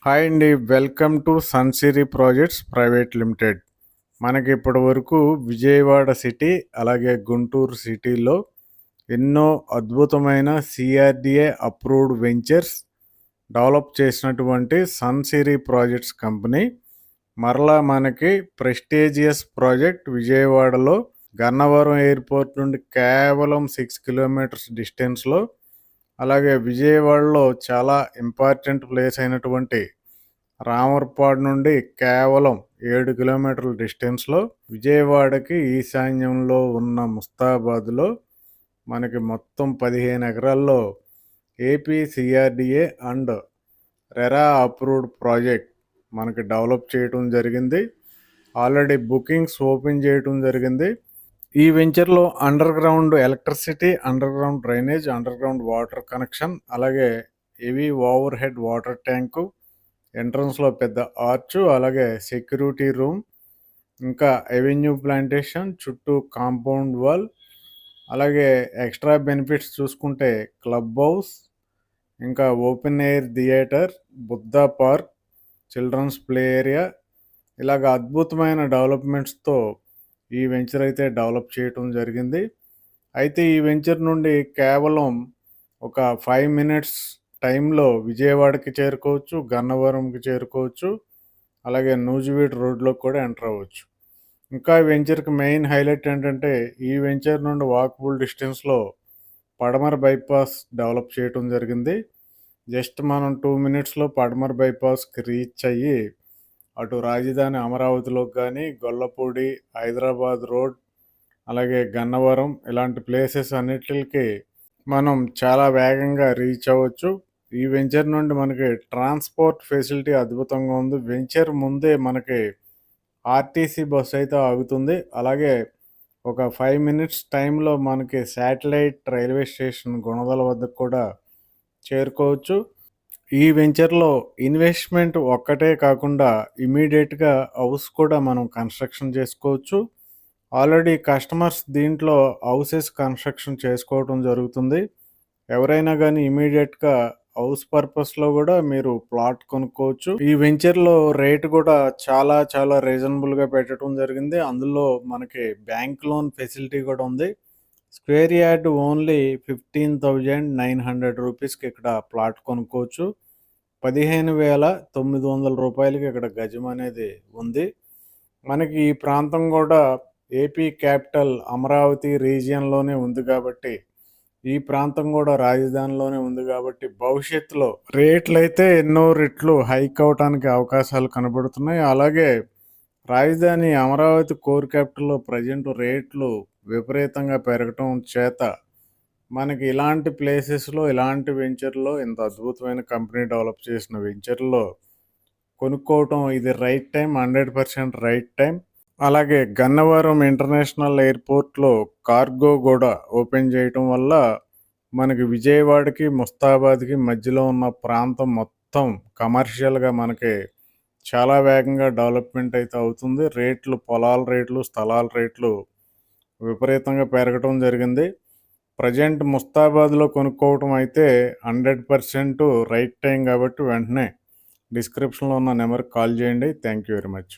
Hi అండి, welcome to Sunsiri projects private limited. మనకి ఇప్పటి వరకు విజయవాడ సిటీ అలాగే గుంటూరు సిటీలో ఎన్నో అద్భుతమైన సిఆర్డిఏ అప్రూవ్డ్ వెంచర్స్ డెవలప్ చేసినటువంటి సన్సిరీ ప్రాజెక్ట్స్ కంపెనీ మరలా మనకి ప్రెస్టీజియస్ ప్రాజెక్ట్ విజయవాడలో గన్నవరం ఎయిర్పోర్ట్ నుండి కేవలం 6 కిలోమీటర్స్ డిస్టెన్స్లో, అలాగే విజయవాడలో చాలా ఇంపార్టెంట్ ప్లేస్ అయినటువంటి రామర్పాడు నుండి కేవలం 7 కిలోమీటర్ల డిస్టెన్స్లో, విజయవాడకి ఈశాన్యంలో ఉన్న ముస్తాబాద్లో మనకి మొత్తం 15 ఎకరాల్లో AP CRDA and RERA approved project మనకి డెవలప్ చేయడం జరిగింది. ఆల్రెడీ బుకింగ్స్ ఓపెన్ చేయడం జరిగింది. ఈ వెంచర్లో under ground electricity, under ground drainage, under ground water connection, అలాగే heavy over head water tank, ఎంట్రన్స్లో పెద్ద ఆర్చ్, అలాగే సెక్యూరిటీ రూమ్, ఇంకా అవెన్యూ ప్లాంటేషన్, చుట్టూ కాంపౌండ్ వాల్, అలాగే ఎక్స్ట్రా బెనిఫిట్స్ చూసుకుంటే క్లబ్ హౌస్, ఇంకా open air theatre, Buddha park, children's play area, ఇలాగ అద్భుతమైన డెవలప్మెంట్స్తో ఈ వెంచర్ అయితే డెవలప్ చేయటం జరిగింది. అయితే ఈ వెంచర్ నుండి కేవలం ఒక 5 మినిట్స్ టైంలో విజయవాడకి చేరుకోవచ్చు, గన్నవరంకి చేరుకోవచ్చు, అలాగే నూజివీడు రోడ్లో కూడా ఎంటర్ అవ్వచ్చు. ఇంకా ఈ వెంచర్కి మెయిన్ హైలైట్ ఏంటంటే ఈ వెంచర్ నుండి వాకబుల్ డిస్టెన్స్లో పడమర బైపాస్ డెవలప్ చేయటం జరిగింది. జస్ట్ మనం 2 మినిట్స్లో పడమర బైపాస్కి రీచ్ అయ్యి అటు రాజధాని అమరావతిలోకి కానీ, గొల్లపూడి, హైదరాబాద్ రోడ్, అలాగే గన్నవరం ఇలాంటి ప్లేసెస్ అన్నిటికి మనం చాలా వేగంగా రీచ్ అవ్వచ్చు. ఈ వెంచర్ నుండి మనకి ట్రాన్స్పోర్ట్ ఫెసిలిటీ అద్భుతంగా ఉంది. వెంచర్ ముందే మనకి ఆర్టీసీ బస్ అయితే ఆగుతుంది. అలాగే ఒక 5 మినిట్స్ టైంలో మనకి శాటిలైట్ రైల్వే స్టేషన్ గుణదల వద్దకు కూడా చేరుకోవచ్చు. ఈ వెంచర్లో ఇన్వెస్ట్మెంట్ ఒక్కటే కాకుండా ఇమీడియట్గా హౌస్ కూడా మనం కన్స్ట్రక్షన్ చేసుకోవచ్చు. ఆల్రెడీ కస్టమర్స్ దీంట్లో హౌసెస్ కన్స్ట్రక్షన్ చేసుకోవడం జరుగుతుంది. ఎవరైనా కానీ ఇమీడియట్గా హౌస్ పర్పస్లో కూడా మీరు ప్లాట్ కొనుక్కోవచ్చు. ఈ వెంచర్లో రేట్ కూడా చాలా చాలా రీజనబుల్గా పెట్టడం జరిగింది. అందులో మనకి బ్యాంక్ లోన్ ఫెసిలిటీ కూడా ఉంది. స్క్వేర్ యార్డ్ ఓన్లీ 15,900 రూపీస్కి ఇక్కడ ప్లాట్ కొనుక్కోవచ్చు. 15,900 రూపాయలకి ఇక్కడ గజం అనేది ఉంది. మనకి ఈ ప్రాంతం కూడా ఏపీ క్యాపిటల్ అమరావతి రీజియన్లోనే ఉంది కాబట్టి, ఈ ప్రాంతం కూడా రాజధానిలోనే ఉంది కాబట్టి భవిష్యత్తులో రేట్లు అయితే ఎన్నో రెట్లు హైక్ అవడానికి అవకాశాలు కనబడుతున్నాయి. అలాగే రాజధాని అమరావతి కోర్ క్యాపిటల్లో ప్రజెంట్ రేట్లు విపరీతంగా పెరగటం చేత మనకి ఇలాంటి ప్లేసెస్లో, ఇలాంటి వెంచర్లో, ఇంత అద్భుతమైన కంపెనీ డెవలప్ చేసిన వెంచర్లో కొనుక్కోవటం ఇది రైట్ టైం, 100% రైట్ టైం. అలాగే గన్నవరం ఇంటర్నేషనల్ ఎయిర్పోర్ట్లో కార్గో కూడా ఓపెన్ చేయటం వల్ల మనకి విజయవాడకి, ముస్తాబాద్కి మధ్యలో ఉన్న ప్రాంతం మొత్తం కమర్షియల్గా మనకి చాలా వేగంగా డెవలప్మెంట్ అయితే అవుతుంది. రేట్లు, పొలాల రేట్లు, స్థలాల రేట్లు విపరీతంగా పెరగటం జరిగింది. ప్రజెంట్ ముస్తాబాద్లో కొనుక్కోవటం అయితే 100% రైట్ టైం కాబట్టి వెంటనే డిస్క్రిప్షన్లో ఉన్న నెంబర్కి కాల్ చేయండి. Thank you very much.